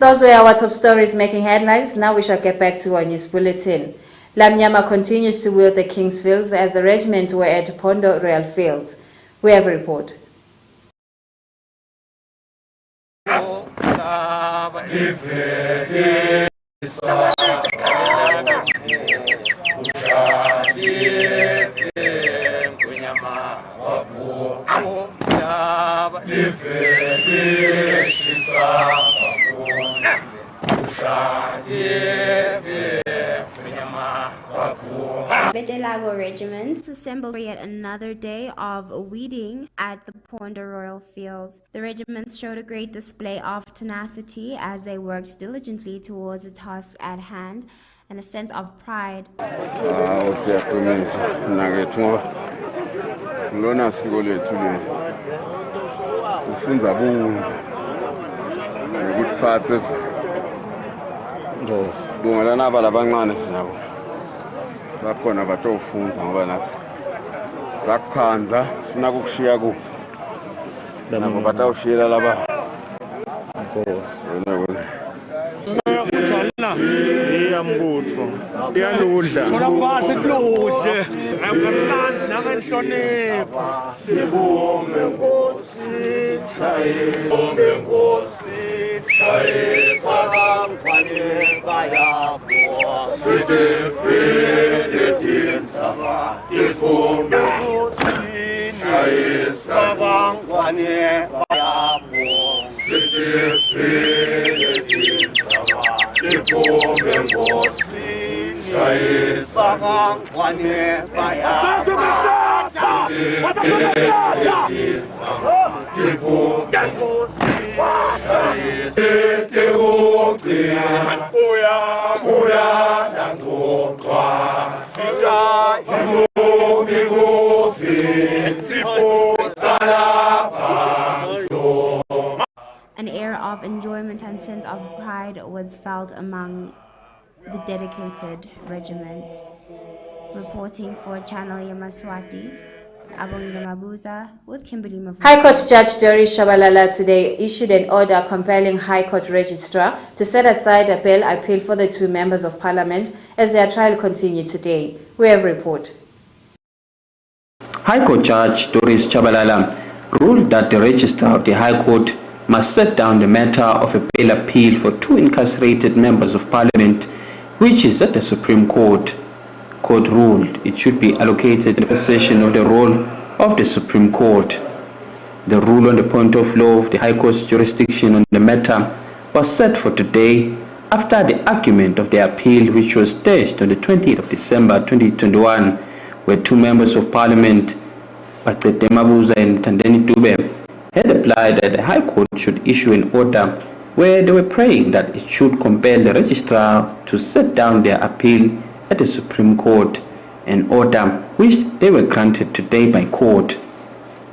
Those were our top stories making headlines. Now we shall get back to our news bulletin. Lamnyama continues to wield the King's Fields as the regiment were at Pondo Royal Fields. We have a report. Betelago regiments assembled for yet another day of weeding at the Pondo Royal Fields. The regiments showed a great display of tenacity as they worked diligently towards the task at hand and a sense of pride. bakhona batofunda ngoba nathi sakukhanza sifuna ukushiya ku nabo batawushiyela laba inkosi yena iyambutho iyaludla thola phasi kuludle akamnanzi nakanhlonipha ngibonge inkosi shaye ngibonge inkosi shaye sakamkhanye bayapho sidefile tinsaba ngibonge inkosi shaye sakamkhanye bayapho sidefile tinsaba ngibonge inkosi shaye sakamkhanye bayapho An air of enjoyment and sense of pride was felt among the dedicated regiments. Reporting for Channel Yemaswati, with Kimberly. High Court Judge Doris Shabalala today issued an order compelling High Court Registrar to set aside a bail appeal for the two members of Parliament as their trial continued today. We have a report. High Court Judge Doris Shabalala ruled that the Registrar of the High Court must set down the matter of a bail appeal for two incarcerated members of Parliament, which is at the Supreme Court. Court ruled it should be allocated in the session of the role of the Supreme Court. The rule on the point of law of the High Court's jurisdiction on the matter was set for today after the argument of the appeal, which was staged on the 20th of December 2021, where two members of Parliament, Bacete Mabuza and Tandeni Dube, had applied that the High Court should issue an order where they were praying that it should compel the Registrar to set down their appeal at the Supreme Court, an order which they were granted today by court.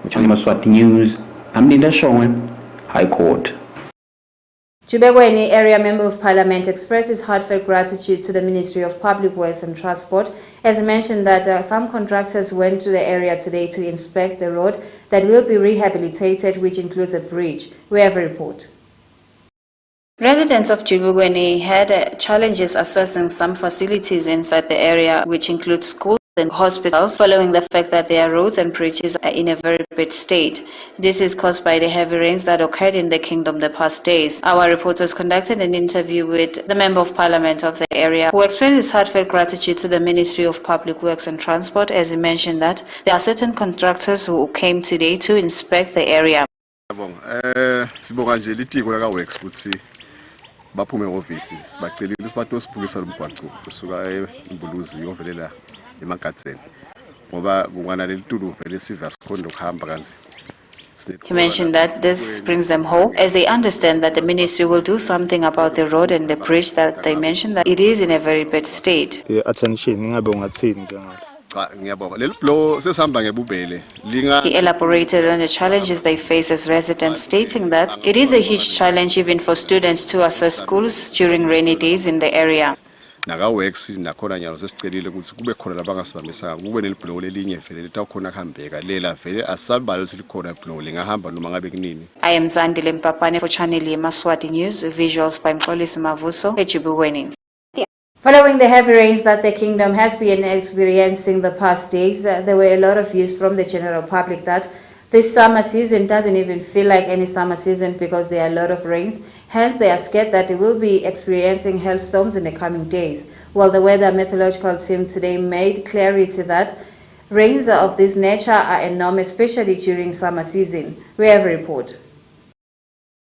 With Yemaswati News, I'm Linda Shongwe, High Court. Chubegweni area member of Parliament expresses heartfelt gratitude to the Ministry of Public Works and Transport as he mentioned that some contractors went to the area today to inspect the road that will be rehabilitated, which includes a bridge. We have a report. Residents of Chibugweni had challenges assessing some facilities inside the area, which include schools and hospitals, following the fact that their roads and bridges are in a very bad state. This is caused by the heavy rains that occurred in the kingdom the past days. Our reporters conducted an interview with the Member of Parliament of the area, who expressed his heartfelt gratitude to the Ministry of Public Works and Transport as he mentioned that there are certain contractors who came today to inspect the area. Baphume offices bacelile isibatosiphukisa lomgwaqo kusuka eMbuluzi yovelela eMagatseni ngoba kungana lelitulu vele siva sikhondo kuhamba kanzi. He mentioned that this brings them hope as they understand that the ministry will do something about the road and the bridge that they mentioned that it is in a very bad state. Attention ngabe ungathini ke ngalo. He elaborated on the challenges they face as residents, stating that it is a huge challenge even for students to access schools during rainy days in the area. naka-works nakhona nyalo sesicelile ukuthi kube khona labangasibambisanga kube nelibhlowo lelinye vele litawukhona kuhambeka lela vele asisabali ukuthi likhona ibhlowo lingahamba noma ngabe kunini. I am Zandile Mpapane for Channel Yemaswati News, visuals by Mxolisi Mavuso, eJibukweni. Following the heavy rains that the kingdom has been experiencing the past days, there were a lot of views from the general public that this summer season doesn't even feel like any summer season because there are a lot of rains. Hence, they are scared that they will be experiencing hailstorms in the coming days. Well, the weather meteorological team today made clarity that rains of this nature are a norm, especially during summer season. We have a report.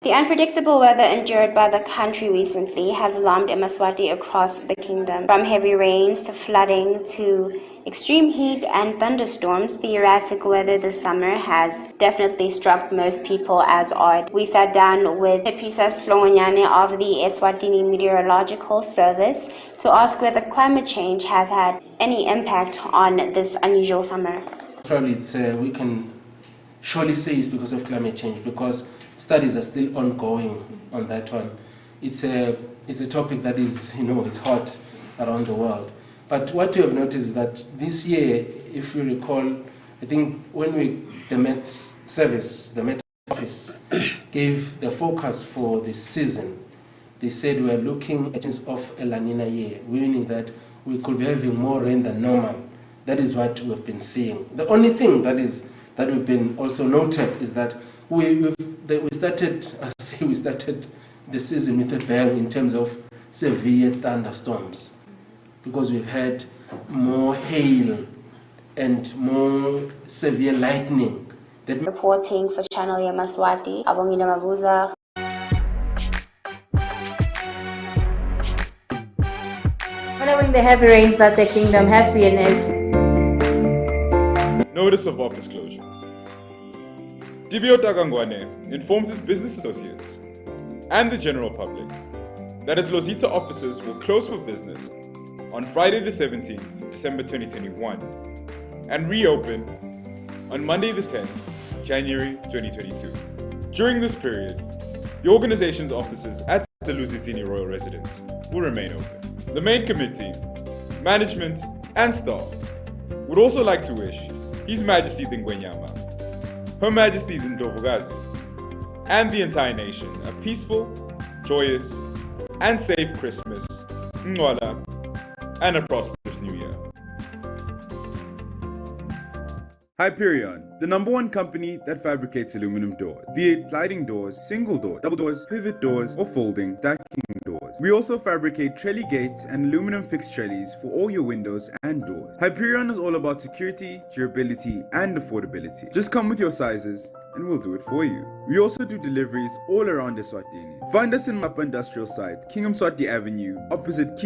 The unpredictable weather endured by the country recently has alarmed Yemaswati across the kingdom. From heavy rains to flooding to extreme heat and thunderstorms, the erratic weather this summer has definitely struck most people as odd. We sat down with Episas Flongonyane of the ESWATINI Meteorological Service to ask whether climate change has had any impact on this unusual summer. Probably we can surely say it's because of climate change, because studies are still ongoing on that one. It's a topic that is, it's hot around the world. But what we have noticed is that this year, if you recall, I think when the Met Service, the Met Office, gave the focus for this season, they said we are looking at of a La Nina year, meaning that we could be having more rain than normal. That is what we've been seeing. The only thing that we've been also noted is that we started the season with a bang in terms of severe thunderstorms, because we've had more hail and more severe lightning. Reporting for Channel Yemaswati, Abongile Mabuza. Following the heavy rains that the kingdom has been experiencing. Notice of office closure. Tibio Takangwane informs his business associates and the general public that his Lozita offices will close for business on Friday the 17th, December 2021 and reopen on Monday the 10th, January 2022. During this period, the organization's offices at the Luzitini Royal Residence will remain open. The main committee, management and staff would also like to wish His Majesty the Ngwenyama, Her Majesty the Ndlovukazi, and the entire nation a peaceful, joyous, and safe Christmas, Nwala, and a prosperous New Year. Hyperion, the #1 company that fabricates aluminum doors, be it sliding doors, single doors, double doors, pivot doors, or folding, stacking doors. We also fabricate trellis gates and aluminum fixed trellis for all your windows and doors. Hyperion is all about security, durability, and affordability. Just come with your sizes and we'll do it for you. We also do deliveries all around Eswatini. Find us in Mapa Industrial Site, King Mswati Avenue, opposite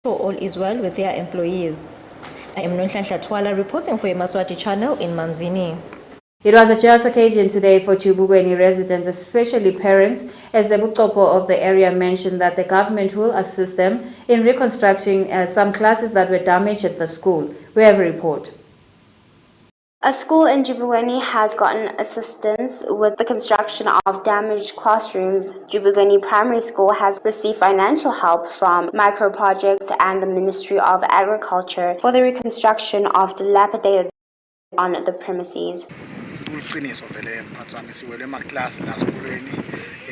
all is well with their employees. I am Nonhlanhla Twala reporting for Yemaswati channel in Manzini. It was a joyous occasion today for Chibugweni residents, especially parents, as the Butopo of the area mentioned that the government will assist them in reconstructing some classes that were damaged at the school. We have a report. A school in Chibugweni has gotten assistance with the construction of damaged classrooms. Chibugweni Primary School has received financial help from micro-projects and the Ministry of Agriculture for the reconstruction of dilapidated on the premises. Uqiniso vele mphathwami siwele emaklasi nasikolweni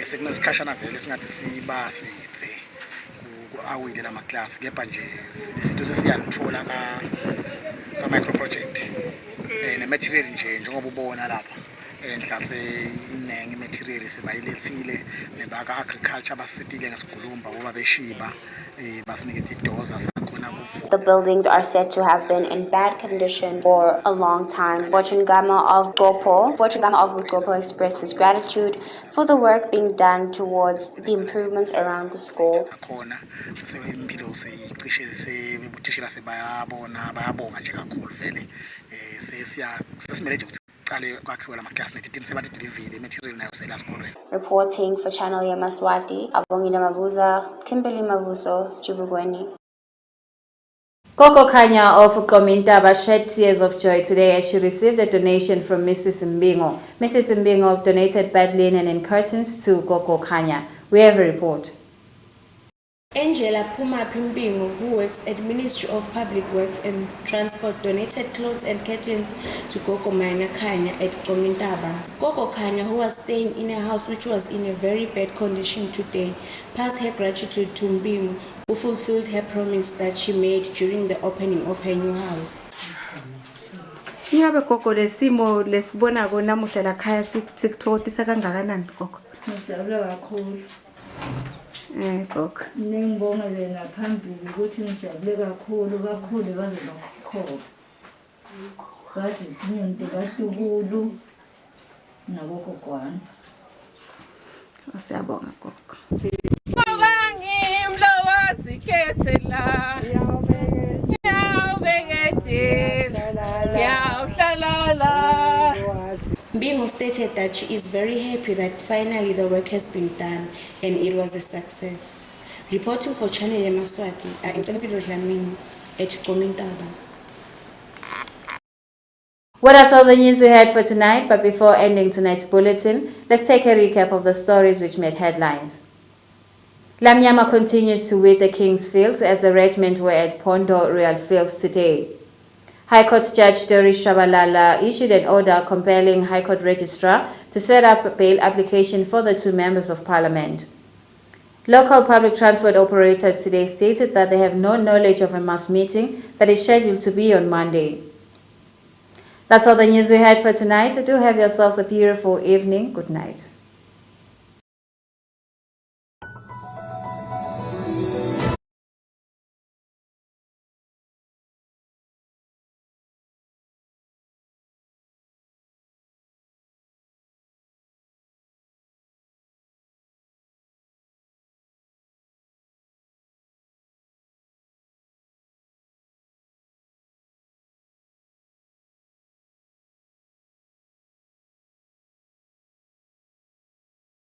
sekunesikashana vele singathi sibasithe ku-awile lamaklasi kepha nje isinto sesiyalithola ka micro project ne-material nje njengoba ubona lapha enhlase iningi material sibayilethile nebaka agriculture basitile ngesigulumba ngoba beshiba basinikeza idoza sakhona kuvuka. The buildings are said to have been in bad condition for a long time. Bochungama of Gopo expressed his gratitude for the work being done towards the improvements around the school. Reporting for Channel Yemaswati, Abongile Mabuza, Kimberly Mabuso, Chibugweni. Koko Kanya of Komintaba shed tears of joy today as she received a donation from Mrs. Mbingo. Mrs. Mbingo donated bed linen and curtains to Koko Kanya. We have a report. Angela Puma Pimbingo, who works at Ministry of Public Works and Transport, donated clothes and curtains to Koko Kanya at Komintaba. Koko Kanya, who was staying in a house which was in a very bad condition today, passed her gratitude to Mbingo, who fulfilled her promise that she made during the opening of her new house. Ngabe Koko lesimo lesibonako namuhla la khaya sikuthokozisa kangakanani Koko? Ngijabule kakhulu. Koko. Ngibongele naphambili ukuthi ngijabule kakhulu baze bakukhoba. Kade izinto kaTukulu nabokogwana. Siyabonga Koko. Mbingo stated that she is very happy that finally the work has been done and it was a success. Reporting for Channel Yemaswati, I am Dlamini at Komintaba. Well, that's all the news we had for tonight, but before ending tonight's bulletin, let's take a recap of the stories which made headlines. Lamnyama continues to wait the King's Fields as the regiment were at Pondo Royal Fields today. High Court Judge Doris Shabalala issued an order compelling High Court Registrar to set up a bail application for the two members of Parliament. Local public transport operators today stated that they have no knowledge of a mass meeting that is scheduled to be on Monday. That's all the news we had for tonight. Do have yourselves a beautiful evening. Good night.